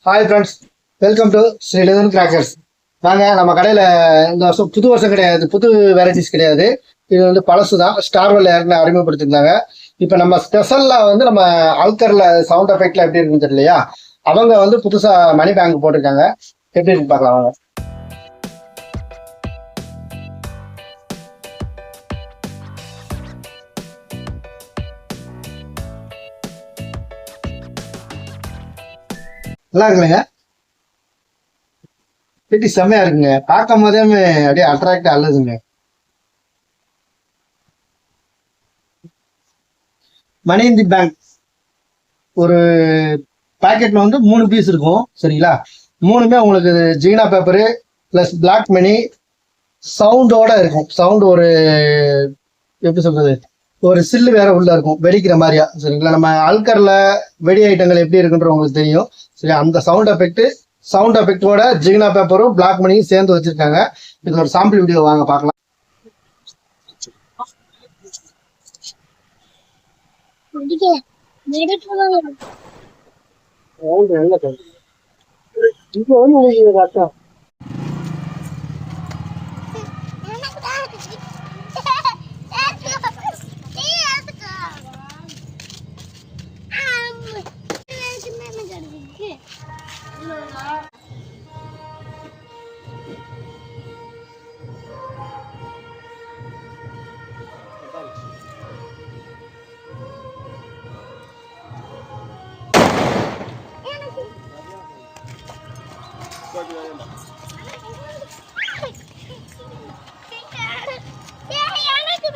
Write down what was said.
Hi friends, welcome to Sri Lankan crackers. வாங்க, நம்ம கடையில் இந்த வருஷம் புது வருஷம் கிடையாது, புது வெரைட்டிஸ் கிடையாது. இது வந்து பழசு தான். ஸ்டார்வெல் ஏற்கனவே அறிமுகப்படுத்திருந்தாங்க. இப்போ நம்ம ஸ்பெஷலில் வந்து நம்ம ஆல்கரில் சவுண்ட் எஃபெக்டில் எப்படி இருக்குன்னு தெரியலையா, அவங்க வந்து புதுசாக மணி பேங்க் போட்டிருக்காங்க. எப்படி இருக்கு பார்க்கலாம் வாங்க. நல்லா இருக்குங்க, பெட்டி செம்மையா இருக்குங்க. பார்க்கும் போதே அப்படியே அட்ராக்ட் அல்லதுங்க. மணி இன் தி பேங்க் ஒரு பாக்கெட்ல வந்து 3 பீஸ் இருக்கும். சரிங்களா, மூணுமே உங்களுக்கு Jeena paper plus black money சவுண்டோட இருக்கும். சவுண்ட் ஒரு எப்படி சொல்றது, ஒரு சில்லு வேற உள்ள இருக்கும் வெடிக்கிற மாதிரியா. சரிங்களா, நம்ம ஆல்கர்ல வெடி ஐட்டங்கள் எப்படி இருக்குன்ற உங்களுக்கு தெரியும். சரி, அந்த சவுண்ட் எஃபெக்டோட ஜீனா பேப்பரும் பிளாக் மணியும் சேர்ந்து வச்சிருக்காங்க. இது ஒரு சாம்பிள் வீடியோ வாங்க பார்க்கலாம்.